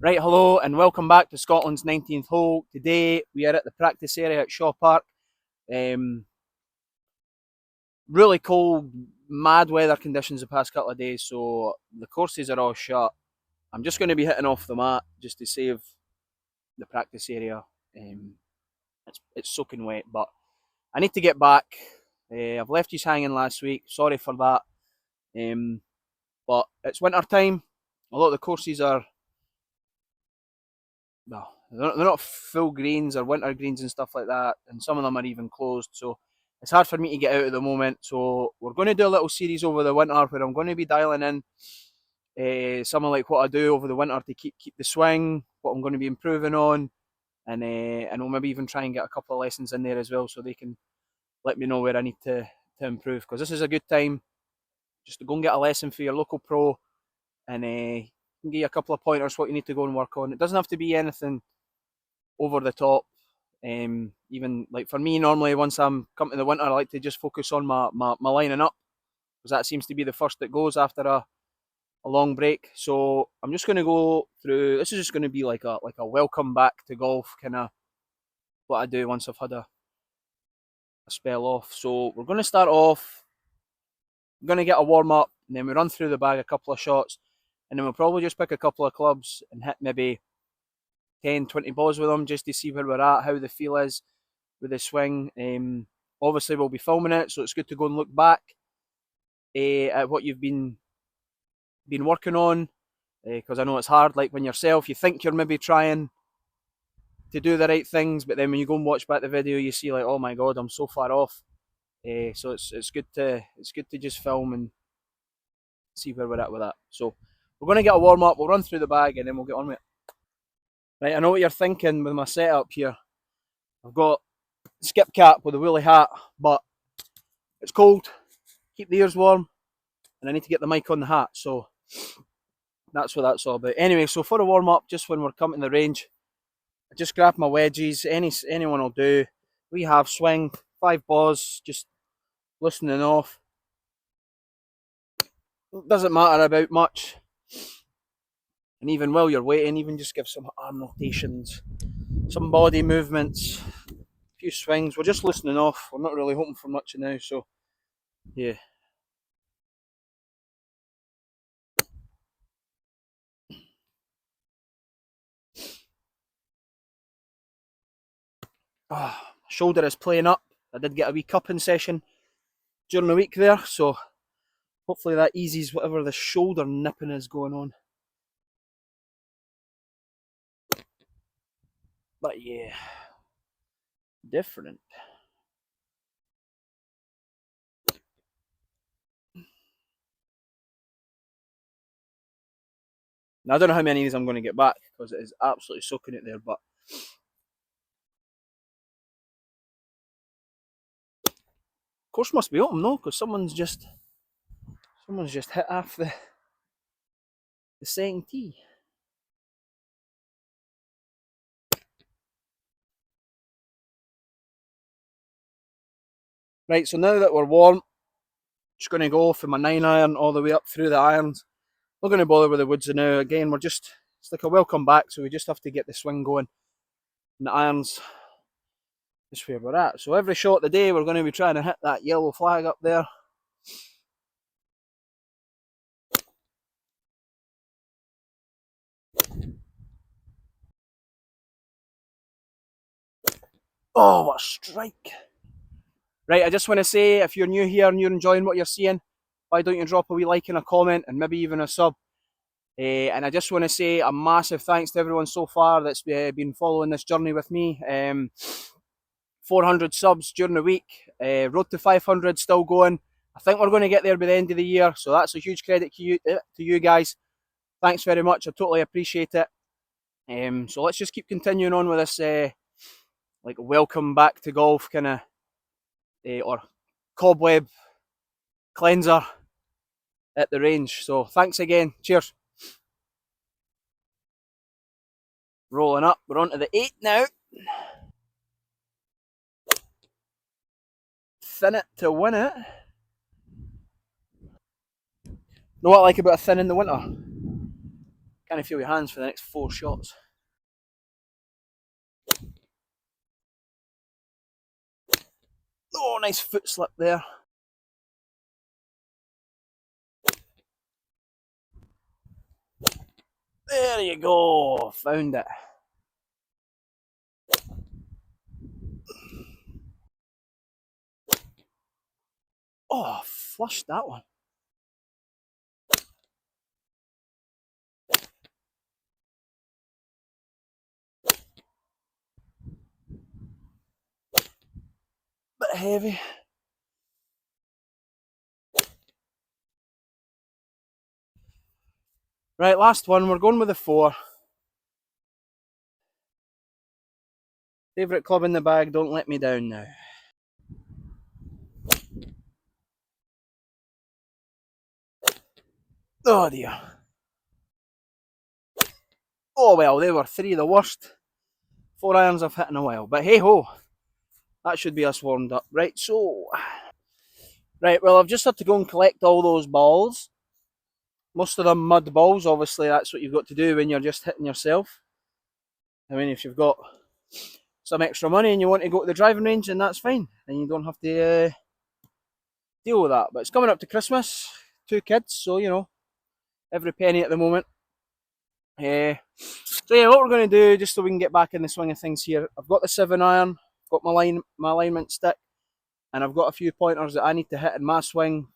Right, hello and welcome back to Scotland's 19th hole. Today we are at the practice area at Shaw Park. Um, really cold, mad weather conditions the past couple of days, so the courses are all shut. I'm just going to be hitting off the mat just to save the practice area. It's soaking wet, but I need to get back. I've left you hanging last week. Sorry for that. But it's winter time. A lot of the courses are well, they're not full greens or winter greens and stuff like that, and some of them are even closed. So it's hard for me to get out at the moment. So we're going to do a little series over the winter where I'm going to be dialing in some of like what I do over the winter to keep the swing, what I'm going to be improving on, and we'll maybe even try and get a couple of lessons in there as well, so they can let me know where I need to improve. Because this is a good time just to go and get a lesson for your local pro, and give you a couple of pointers what you need to go and work on. It doesn't have to be anything over the top. Even like for me, normally once I'm come to the winter, I like to just focus on my lining up, because that seems to be the first that goes after a long break. So I'm just going to go through. This is just going to be like a welcome back to golf kind of what I do once I've had a spell off. So we're going to start off. I'm going to get a warm up, and then we run through the bag a couple of shots, and then we'll probably just pick a couple of clubs and hit maybe 10, 20 balls with them just to see where we're at, how the feel is with the swing. Obviously, we'll be filming it, so it's good to go and look back at what you've been working on, because I know it's hard. Like when yourself, you think you're maybe trying to do the right things, but then when you go and watch back the video, you see like, oh my god, I'm so far off. So it's good to just film and see where we're at with that. So we're going to get a warm up. We'll run through the bag and then we'll get on with it. Right, I know what you're thinking with my setup here. I've got skip cap with a woolly hat, but it's cold. Keep the ears warm, and I need to get the mic on the hat. So that's what that's all about. Anyway, so for a warm up, just when we're coming to the range, I just grab my wedges. Anyone will do. We have swing 5 balls, just loosening off. Doesn't matter about much. And even while you're waiting, even just give some arm rotations, some body movements, a few swings. We're just loosening off. We're not really hoping for much now, so yeah. Shoulder is playing up. I did get a wee cupping session during the week there, so hopefully that eases whatever the shoulder nipping is going on. But yeah, different. Now I don't know how many of these I'm going to get back because it is absolutely soaking it there, but course must be open though, because someone's just hit off the second tee. Right, so now that we're warm, just going to go from my 9-iron all the way up through the irons. Not going to bother with the woods now. Again, it's like a welcome back, so we just have to get the swing going. And the irons is where we're at. So every shot of the day, we're going to be trying to hit that yellow flag up there. Oh, what a strike. Right, I just want to say, if you're new here and you're enjoying what you're seeing, why don't you drop a wee like and a comment and maybe even a sub. And I just want to say a massive thanks to everyone so far that's been following this journey with me. 400 subs during the week, road to 500 still going. I think we're going to get there by the end of the year, so that's a huge credit to you guys. Thanks very much, I totally appreciate it. So let's just keep continuing on with this like welcome back to golf kind of or cobweb cleanser at the range. So thanks again. Cheers. Rolling up. We're on to the 8 now. Thin it to win it. Know what I like about a thin in the winter? Can you feel your hands for the next 4 shots? Oh, nice foot slip there. There you go, found it. Oh, flushed that one. Bit heavy. Right, last one. We're going with the 4. Favourite club in the bag, don't let me down now. Oh dear. Oh well, they were 3 of the worst 4 irons I've hit in a while. But hey ho, that should be us warmed up. Right, so. Right, well, I've just had to go and collect all those balls. Most of them mud balls, obviously, that's what you've got to do when you're just hitting yourself. I mean, if you've got some extra money and you want to go to the driving range, then that's fine. And you don't have to deal with that. But it's coming up to Christmas, 2 kids, so, you know, every penny at the moment. So yeah, what we're going to do, just so we can get back in the swing of things here, I've got the 7 iron, I've got my alignment stick, and I've got a few pointers that I need to hit in my swing,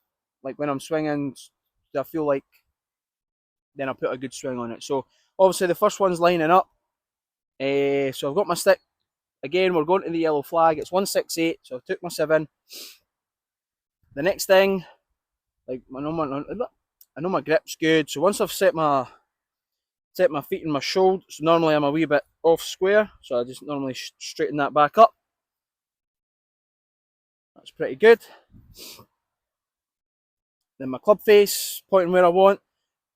like when I'm swinging, so I feel like then I put a good swing on it. So obviously the first one's lining up. So I've got my stick. Again, we're going to the yellow flag. It's 168, so I took my 7. The next thing, like I know my grip's good. So once I've set my feet in my shoulders, so normally I'm a wee bit off square, so I just normally straighten that back up. That's pretty good. Then my club face, pointing where I want.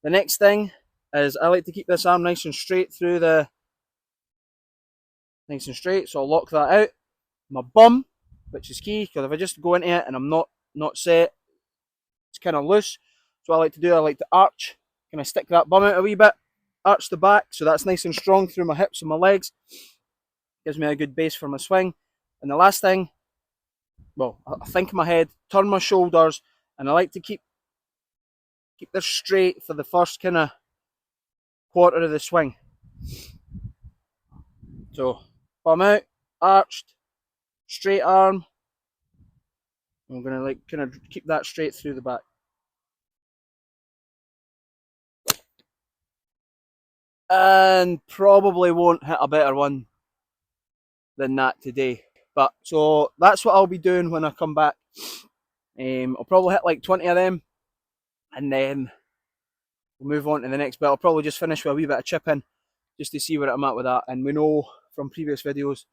The next thing is I like to keep this arm nice and straight so I'll lock that out. My bum, which is key, because if I just go into it and I'm not set, it's kind of loose. So what I like to do, I like to arch, kind of stick that bum out a wee bit, arch the back, so that's nice and strong through my hips and my legs. Gives me a good base for my swing. And the last thing, well, I think in my head, turn my shoulders, and I like to keep this straight for the first kind of quarter of the swing. So, bum out, arched, straight arm. I'm going to like kind of keep that straight through the back. And probably won't hit a better one than that today. But so that's what I'll be doing when I come back. I'll probably hit like 20 of them, and then we'll move on to the next bit. I'll probably just finish with a wee bit of chipping just to see where I'm at with that. And we know from previous videos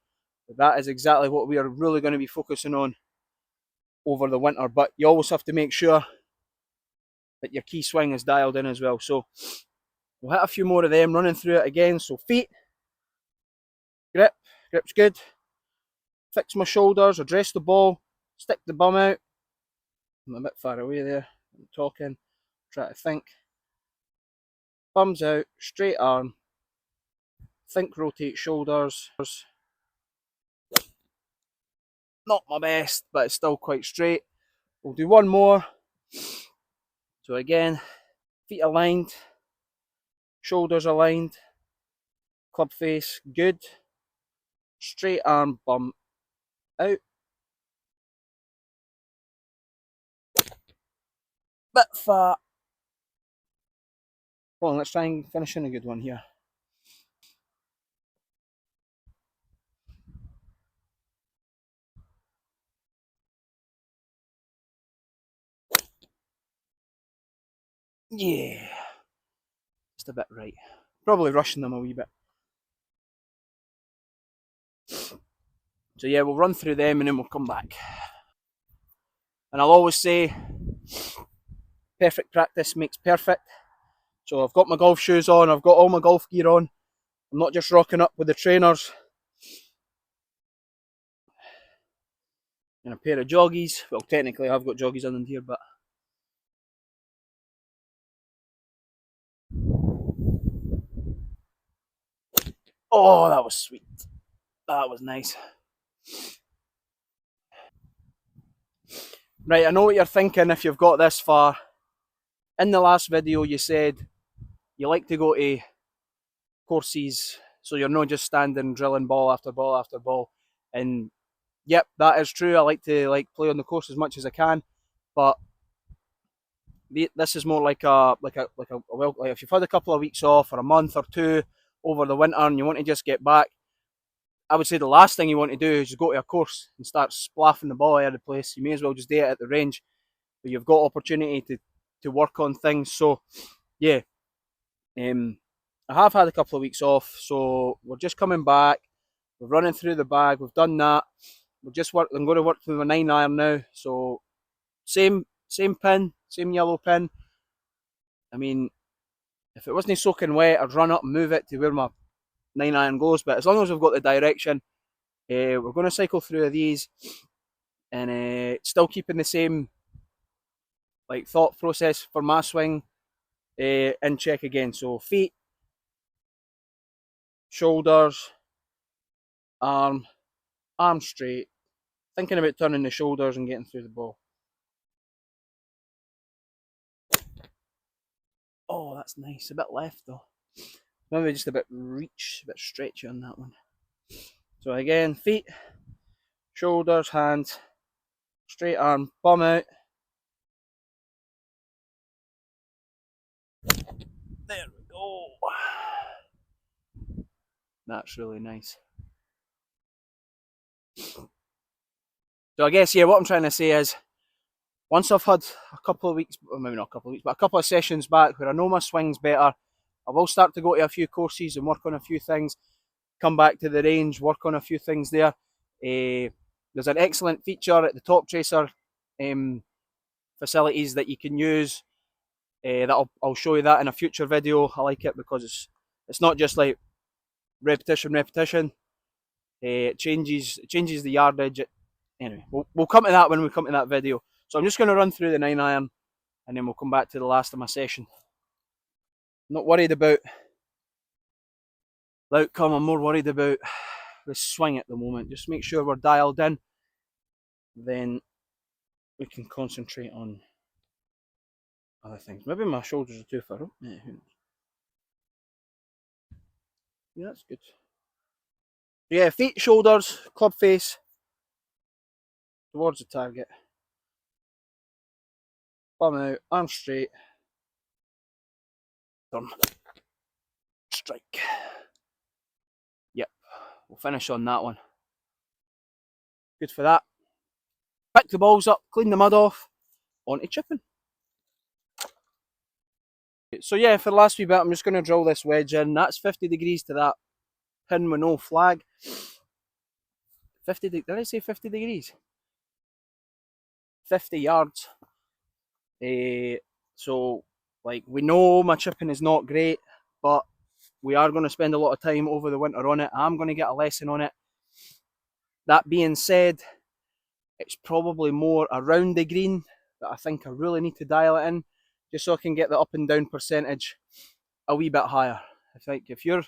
that is exactly what we are really going to be focusing on over the winter. But you always have to make sure that your key swing is dialed in as well. So we'll hit a few more of them, running through it again. So feet, grip's good. Fix my shoulders, address the ball, stick the bum out. I'm a bit far away there. I'm talking, try to think. Bums out, straight arm. Think rotate shoulders. Not my best, but it's still quite straight. We'll do one more. So again, feet aligned, shoulders aligned, club face good, straight arm bum out. Bit fat. Well, let's try and finish in a good one here. Yeah, just a bit right. Probably rushing them a wee bit. So yeah, we'll run through them and then we'll come back. And I'll always say, perfect practice makes perfect. So I've got my golf shoes on, I've got all my golf gear on. I'm not just rocking up with the trainers and a pair of joggies. Well, technically I've got joggies on here, but Oh, that was sweet. That was nice. Right, I know what you're thinking if you've got this far. In the last video, you said you like to go to courses, so you're not just standing drilling ball after ball after ball. And yep, that is true. I like to play on the course as much as I can, but this is more well, like if you've had a couple of weeks off or a month or two over the winter and you want to just get back, I would say the last thing you want to do is just go to a course and start splaffing the ball out of the place. You may as well just do it at the range, but you've got opportunity to work on things. So yeah, I have had a couple of weeks off, so we're just coming back. We're running through the bag. We've done that. I'm going to work through my 9-iron now. So same pin, same yellow pin. I mean, if it wasn't soaking wet, I'd run up and move it to where my 9-iron goes. But as long as we've got the direction, we're going to cycle through these and still keeping the same thought process for my swing in check again. So feet, shoulders, arm, arm straight. Thinking about turning the shoulders and getting through the ball. Oh, that's nice. A bit left though. Maybe just a bit reach, a bit stretchy on that one. So again, feet, shoulders, hands, straight arm, bum out. There we go. That's really nice. So I guess, yeah, what I'm trying to say is, once I've had a couple of weeks, well, maybe not a couple of weeks, but a couple of sessions back where I know my swing's better, I will start to go to a few courses and work on a few things, come back to the range, work on a few things there. There's an excellent feature at the Top Tracer facilities that you can use. I'll show you that in a future video. I like it because it's not just like repetition. It changes the yardage. Anyway, we'll come to that when we come to that video. So I'm just going to run through the 9-iron and then we'll come back to the last of my session. I'm not worried about the outcome. I'm more worried about the swing at the moment. Just make sure we're dialed in. Then we can concentrate on other things. Maybe my shoulders are too far up. Yeah, that's good. Yeah, feet, shoulders, club face towards the target. Bum out, arm straight. Turn. Strike. Yep, we'll finish on that one. Good for that. Pick the balls up, clean the mud off, onto chipping. So yeah, for the last wee bit, I'm just going to drill this wedge in. That's 50 degrees to that pin with no flag. 50, did I say 50 degrees? 50 yards. So, we know my chipping is not great, but we are going to spend a lot of time over the winter on it. I'm going to get a lesson on it. That being said, it's probably more around the green that I think I really need to dial it in, just so I can get the up and down percentage a wee bit higher. I think if you're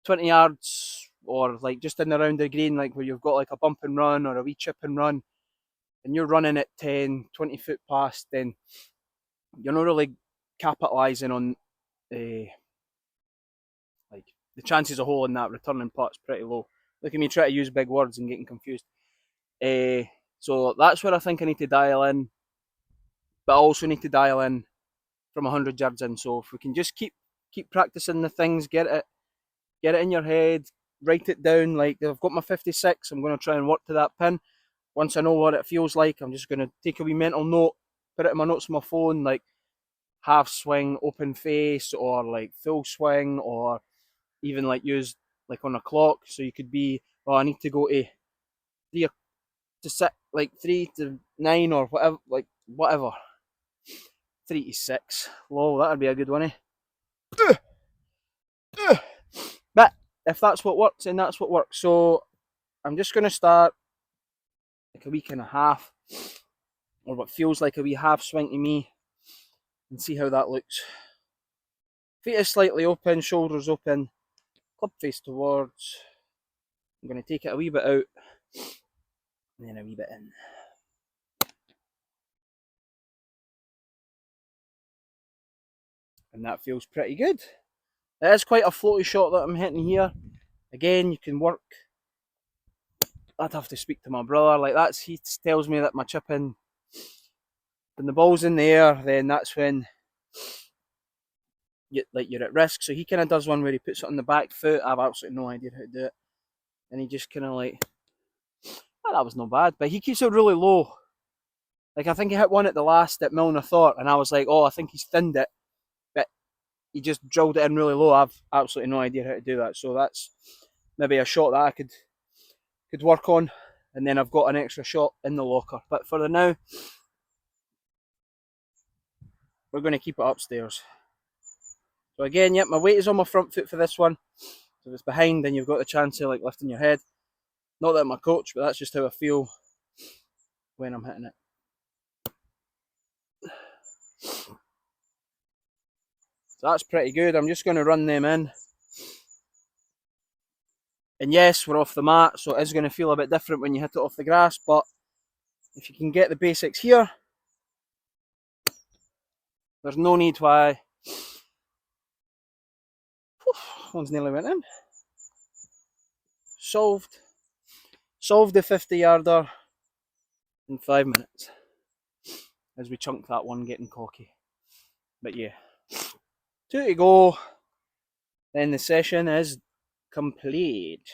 20 yards or just in around the green, where you've got a bump and run or a wee chip and run, and you're running at 10, 20 foot past, then you're not really capitalising on the chances of holding that returning putt's pretty low. Look at me try to use big words and getting confused. So that's where I think I need to dial in, but I also need to dial in from 100 yards in. So if we can just keep practicing the things, get it in your head, write it down. I've got my 56, I'm going to try and work to that pin. Once I know what it feels like, I'm just going to take a wee mental note, put it in my notes on my phone, half swing, open face, or full swing, or even use on a clock. So you could be, I need to go to 3 to 6, 3 to 9, or whatever. 3 to 6. Whoa, that'd be a good one, eh? But if that's what works, then that's what works. So I'm just going to start a week and a half, or what feels like a wee half swing to me, and see how that looks. Feet is slightly open, shoulders open, club face towards. I'm going to take it a wee bit out and then a wee bit in. And that feels pretty good. It is quite a floaty shot that I'm hitting here. Again, you can work. I'd have to speak to my brother. Like he tells me that my chipping, when the ball's in the air, then that's when you're at risk. So he kind of does one where he puts it on the back foot. I have absolutely no idea how to do it, and he just kind of like, oh, that was no bad. But he keeps it really low. Like I think he hit one at the last at Milner Thought, and I was like, oh, I think he's thinned it, but he just drilled it in really low. I've absolutely no idea how to do that. So that's maybe a shot that I could work on, and then I've got an extra shot in the locker. But for the now, we're going to keep it upstairs. So again, yep, my weight is on my front foot for this one. So if it's behind, then you've got the chance of like lifting your head. Not that I'm a coach, but that's just how I feel when I'm hitting it. So that's pretty good. I'm just going to run them in. And yes, we're off the mat, so it is going to feel a bit different when you hit it off the grass, but if you can get the basics here, there's no need why. One's nearly went in. Solved the 50-yarder in 5 minutes as we chunk that one, getting cocky. But yeah, 2 to go, then the session is complete.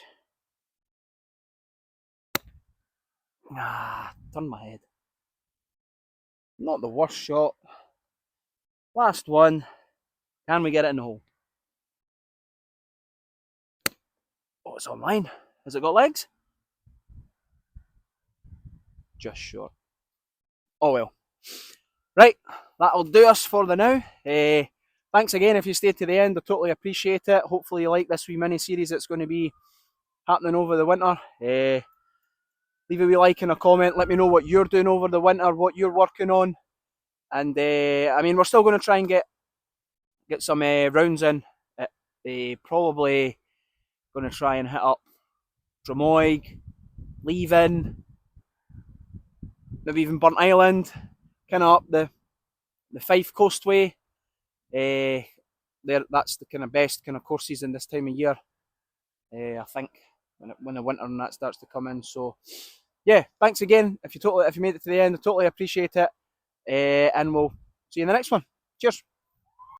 Turn my head. Not the worst shot. Last one. Can we get it in the hole? Oh, it's online. Has it got legs? Just short. Oh well. Right, that'll do us for the now. Thanks again if you stayed to the end. I totally appreciate it. Hopefully you like this wee mini-series that's going to be happening over the winter. Leave a wee like and a comment. Let me know what you're doing over the winter, what you're working on. And I mean, we're still going to try and get some rounds in. Probably going to try and hit up Drummoyg, Leaving, maybe even Burnt Island, kind of up the Fife Coastway. That's the kind of best kind of courses in this time of year. I think when the winter and that starts to come in. So yeah, thanks again. If you made it to the end, I totally appreciate it. And we'll see you in the next one. Cheers.